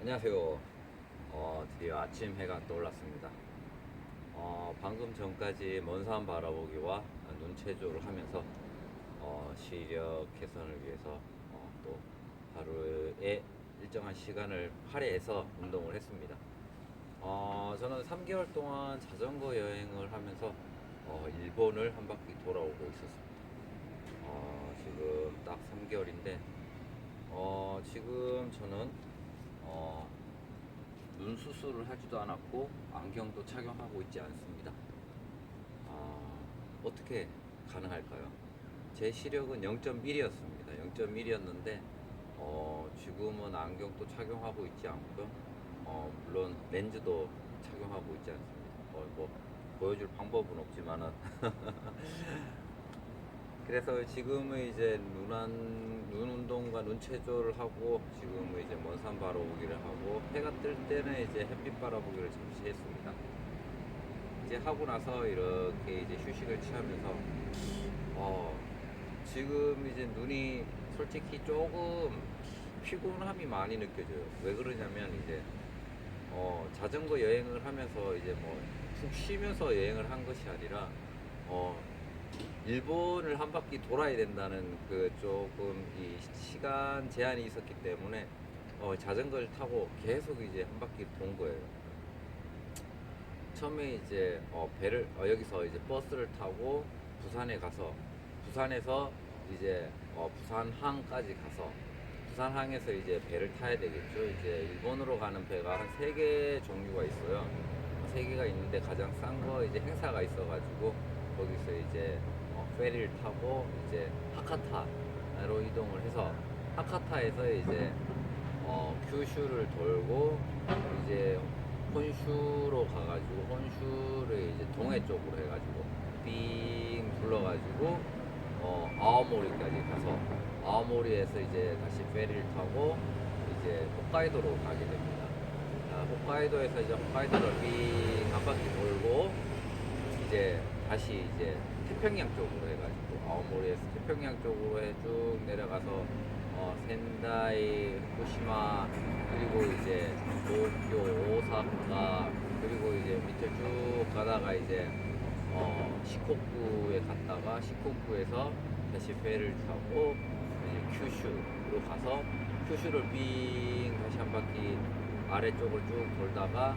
안녕하세요. 드디어 아침 해가 떠올랐습니다. 방금 전까지 먼 산 바라보기와 눈체조를 하면서 시력 개선을 위해서 또 하루에 일정한 시간을 할애해서 운동을 했습니다. 저는 3개월 동안 자전거 여행을 하면서 일본을 한 바퀴 돌아오고 있었습니다. 지금 딱 3개월인데 지금 저는 어, 눈 수술을 하지도 않았고 안경도 착용하고 있지 않습니다. 어떻게 가능할까요? 제 시력은 0.1이었습니다. 0.1이었는데 지금은 안경도 착용하고 있지 않고요. 물론 렌즈도 착용하고 있지 않습니다. 뭐 보여줄 방법은 없지만은 그래서 지금은 이제 눈 운동과 눈체조를 하고 지금은 이제 먼 산 바라보기를 하고 해가 뜰 때는 이제 햇빛 바라보기를 잠시 했습니다. 이제 하고 나서 이렇게 이제 휴식을 취하면서 어, 지금 이제 눈이 솔직히 조금 피곤함이 많이 느껴져요. 왜 그러냐면 이제 자전거 여행을 하면서 이제 뭐 푹 쉬면서 여행을 한 것이 아니라 어, 일본을 한 바퀴 돌아야 된다는 그 조금 이 시간 제한이 있었기 때문에 자전거를 타고 계속 이제 한 바퀴 돈 거예요. 처음에 이제 배를 여기서 이제 버스를 타고 부산에 가서 부산에서 이제 부산항까지 가서 부산항에서 이제 배를 타야 되겠죠. 이제 일본으로 가는 배가 한 3개 종류가 있어요. 3개가 있는데 가장 싼 거 이제 행사가 있어가지고 거기서 이제 페리를 타고 이제 하카타로 이동을 해서 하카타에서 이제 큐슈를 돌고 이제 혼슈로 가가지고 혼슈를 이제 동해 쪽으로 해가지고 삥 둘러가지고 아오모리까지 가서 아오모리에서 이제 다시 페리를 타고 이제 홋카이도로 가게 됩니다. 홋카이도에서 이제 홋카이도를 삥 한 바퀴 돌고 이제 다시 이제 태평양 쪽으로 해가지고 아오모리에서 태평양 쪽으로 쭉 내려가서 센다이, 후쿠시마 그리고 이제 도쿄, 오사카 그리고 이제 밑에 쭉 가다가 이제 시코쿠에 갔다가 시코쿠에서 다시 배를 타고 이제 큐슈로 가서 큐슈를 삥 다시 한 바퀴 아래쪽을 쭉 돌다가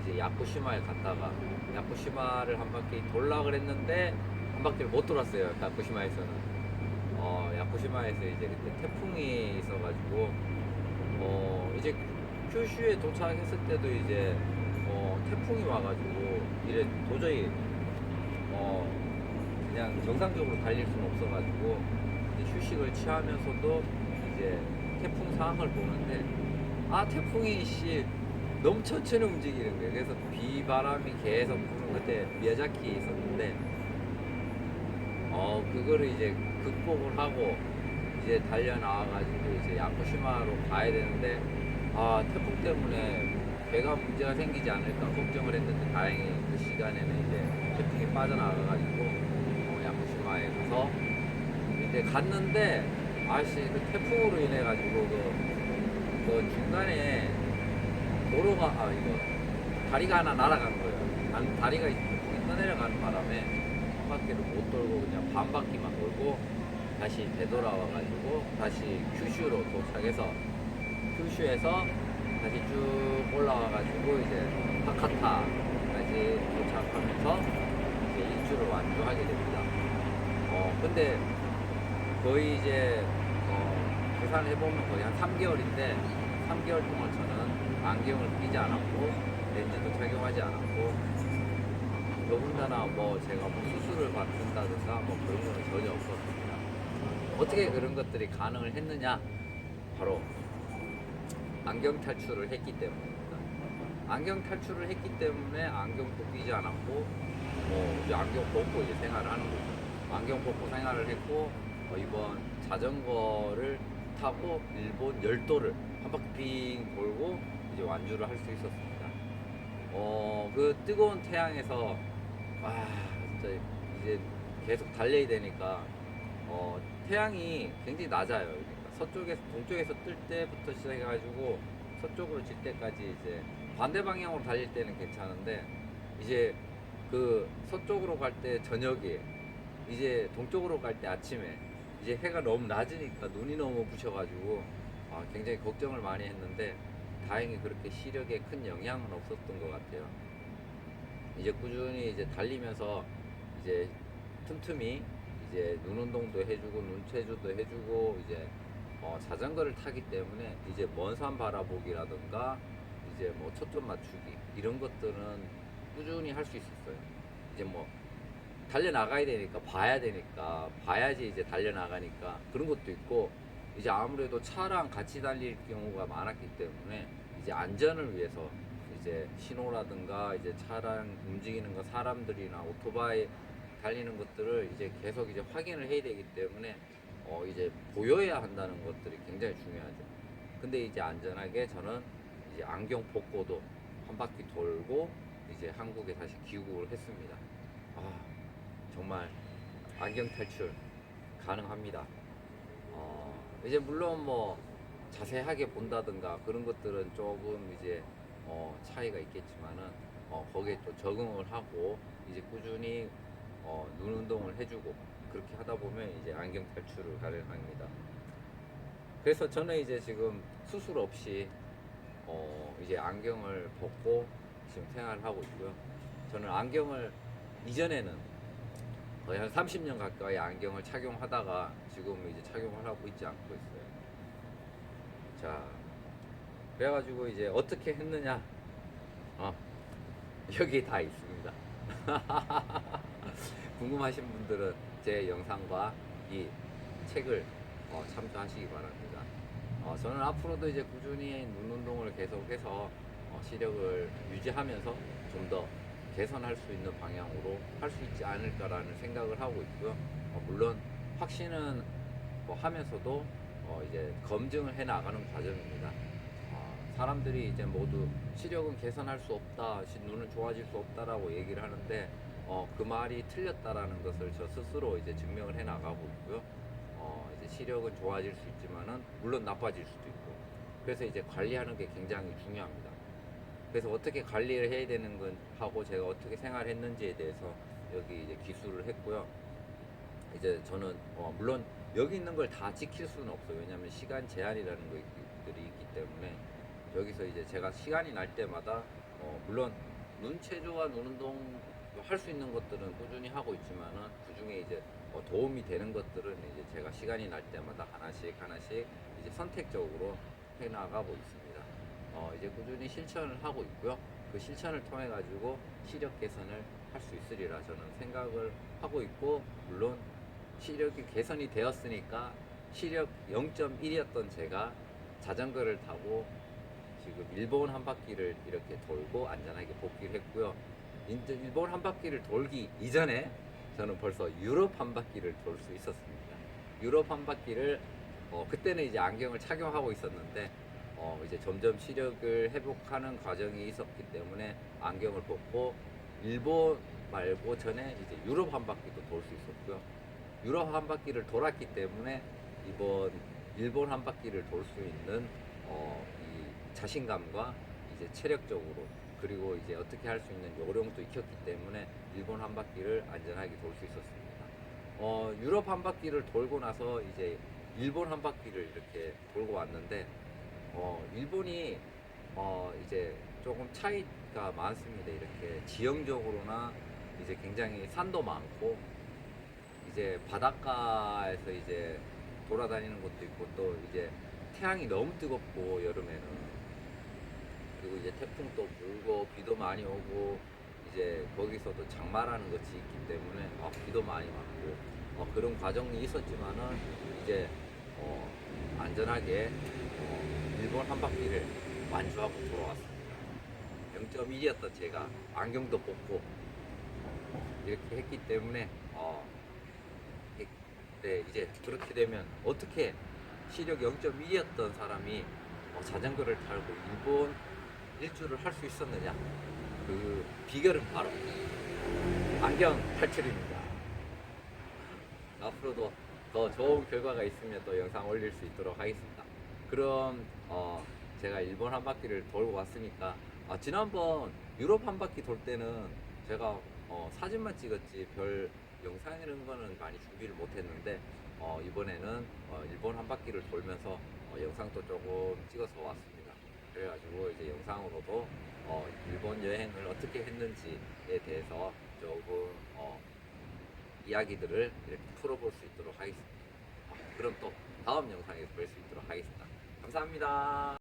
이제 야쿠시마에 갔다가 야쿠시마를 한 바퀴 돌라 그랬는데 한 바퀴를 못 돌았어요. 야쿠시마에서는 야쿠시마에서 이제 그때 태풍이 있어가지고 이제 큐슈에 도착했을 때도 이제 태풍이 와가지고 이래 도저히 그냥 정상적으로 달릴 수는 없어가지고 이제 휴식을 취하면서도 이제 태풍 상황을 보는데 태풍이 너무 천천히 움직이는 거예요. 그래서 비바람이 계속 부는 그때 미야자키에 있었는데 그거를 이제 극복을 하고 이제 달려 나와가지고 이제 야쿠시마로 가야 되는데 태풍 때문에 배가 문제가 생기지 않을까 걱정을 했는데 다행히 그 시간에는 이제 태풍이 빠져나가가지고 야쿠시마에 가서 이제 갔는데 그 태풍으로 인해 가지고 그 중간에 도로가 이거 다리가 하나 날아간 거예요. 다리가 태풍이 떠내려가는 바람에 한 바퀴를 못 돌고 그냥 반 바퀴만 돌고 다시 되돌아와가지고 다시 큐슈로 도착해서 큐슈에서 다시 쭉 올라와가지고 이제 하카타까지 도착하면서 이제 일주를 완주하게 됩니다. 근데 거의 이제 계산해보면 거의 한 3개월인데 3개월 동안 저는 안경을 끼지 않았고 렌즈도 착용하지 않았고 더군다나 제가 수술을 받는다든가 그런 거는 전혀 없었습니다. 어떻게 그런 것들이 가능을 했느냐? 바로 안경 탈출을 했기 때문입니다. 안경 탈출을 했기 때문에 안경도 끼지 않았고 이제 안경 벗고 이제 생활을 하는 거죠. 안경 벗고 생활을 했고 이번 자전거를 타고 일본 열도를 한 바퀴 빙 돌고 이제 완주를 할 수 있었습니다. 그 뜨거운 태양에서 진짜 이제 계속 달려야 되니까 태양이 굉장히 낮아요. 그러니까 서쪽에서 동쪽에서 뜰 때부터 시작해가지고 서쪽으로 질 때까지 이제 반대 방향으로 달릴 때는 괜찮은데 이제 그 서쪽으로 갈 때 저녁에 이제 동쪽으로 갈 때 아침에 이제 해가 너무 낮으니까 눈이 너무 부셔가지고 굉장히 걱정을 많이 했는데 다행히 그렇게 시력에 큰 영향은 없었던 것 같아요. 이제 꾸준히 이제 달리면서 이제 틈틈이 이제 눈 운동도 해주고 눈체조도 해주고 이제 자전거를 타기 때문에 이제 먼 산 바라보기라든가 이제 뭐 초점 맞추기 이런 것들은 꾸준히 할 수 있었어요. 이제 뭐 달려 나가야 되니까 봐야 되니까 봐야지 이제 달려 나가니까 그런 것도 있고 이제 아무래도 차랑 같이 달릴 경우가 많았기 때문에 이제 안전을 위해서 이제 신호라든가 이제 차랑 움직이는 거 사람들이나 오토바이 달리는 것들을 이제 계속 이제 확인을 해야 되기 때문에 이제 보여야 한다는 것들이 굉장히 중요하죠. 근데 이제 안전하게 저는 이제 안경 벗고도 한 바퀴 돌고 이제 한국에 다시 귀국을 했습니다. 정말 안경 탈출 가능합니다. 이제 물론 뭐 자세하게 본다든가 그런 것들은 조금 이제 차이가 있겠지만은 거기에 또 적응을 하고 이제 꾸준히 눈 운동을 해주고 그렇게 하다 보면 이제 안경 탈출을 가능합니다. 그래서 저는 이제 지금 수술 없이 이제 안경을 벗고 지금 생활을 하고 있고요. 저는 안경을 이전에는 거의 한 30년 가까이 안경을 착용하다가 지금 이제 착용을 하고 있지 않고 있어요. 자, 그래가지고 이제 어떻게 했느냐? 여기 다 있습니다. 궁금하신 분들은 제 영상과 이 책을 참조하시기 바랍니다. 저는 앞으로도 이제 꾸준히 눈 운동을 계속해서 시력을 유지하면서 좀 더 개선할 수 있는 방향으로 할 수 있지 않을까라는 생각을 하고 있고요. 물론 확신은 뭐 하면서도 이제 검증을 해 나가는 과정입니다. 사람들이 이제 모두 시력은 개선할 수 없다, 눈은 좋아질 수 없다라고 얘기를 하는데 그 말이 틀렸다라는 것을 저 스스로 이제 증명을 해 나가고 있고요. 이제 시력은 좋아질 수 있지만은 물론 나빠질 수도 있고 그래서 이제 관리하는 게 굉장히 중요합니다. 그래서 어떻게 관리를 해야 되는 건 하고 제가 어떻게 생활했는지에 대해서 여기 이제 기술을 했고요. 이제 저는 물론 여기 있는 걸 다 지킬 수는 없어요. 왜냐하면 시간 제한이라는 것들이 있기 때문에 여기서 이제 제가 시간이 날 때마다 물론 눈체조와 눈운동 할 수 있는 것들은 꾸준히 하고 있지만은 그 중에 이제 도움이 되는 것들은 이제 제가 시간이 날 때마다 하나씩 이제 선택적으로 해 나가고 있습니다. 이제 꾸준히 실천을 하고 있고요. 그 실천을 통해 가지고 시력 개선을 할 수 있으리라 저는 생각을 하고 있고 물론 시력이 개선이 되었으니까 시력 0.1이었던 제가 자전거를 타고 지금 일본 한 바퀴를 이렇게 돌고 안전하게 복귀를 했고요. 일본 한 바퀴를 돌기 이전에 저는 벌써 유럽 한 바퀴를 돌 수 있었습니다. 유럽 한 바퀴를 그때는 이제 안경을 착용하고 있었는데 이제 점점 시력을 회복하는 과정이 있었기 때문에 안경을 벗고 일본 말고 전에 이제 유럽 한 바퀴도 돌 수 있었고요. 유럽 한 바퀴를 돌았기 때문에 이번 일본 한 바퀴를 돌 수 있는 이 자신감과 이제 체력적으로 그리고 이제 어떻게 할 수 있는 요령도 익혔기 때문에 일본 한 바퀴를 안전하게 돌 수 있었습니다. 유럽 한 바퀴를 돌고 나서 이제 일본 한 바퀴를 이렇게 돌고 왔는데 일본이 이제 조금 차이가 많습니다. 이렇게 지형적으로나 이제 굉장히 산도 많고 이제 바닷가에서 이제 돌아다니는 것도 있고 또 이제 태양이 너무 뜨겁고 여름에는 그리고 이제 태풍도 불고 비도 많이 오고 이제 거기서도 장마라는 것이 있기 때문에 비도 많이 맞고 그런 과정이 있었지만은 이제 안전하게 일본 한 바퀴를 완주하고 돌아왔습니다. 0.1이었던 제가 안경도 벗고 이렇게 했기 때문에 네, 이제 그렇게 되면 어떻게 시력 0.1이었던 사람이 자전거를 타고 일본 일주를 할 수 있었느냐 그 비결은 바로 안경 탈출입니다. 앞으로도 더 좋은 결과가 있으면 또 영상 올릴 수 있도록 하겠습니다. 그럼 제가 일본 한 바퀴를 돌고 왔으니까 지난번 유럽 한 바퀴 돌 때는 제가 사진만 찍었지 별 영상 이런 거는 많이 준비를 못 했는데 이번에는 일본 한 바퀴를 돌면서 영상도 조금 찍어서 왔습니다. 그래가지고 이제 영상으로도 일본 여행을 어떻게 했는지에 대해서 조금 이야기들을 이렇게 풀어볼 수 있도록 하겠습니다. 그럼 또 다음 영상에서 뵐 수 있도록 하겠습니다. 감사합니다.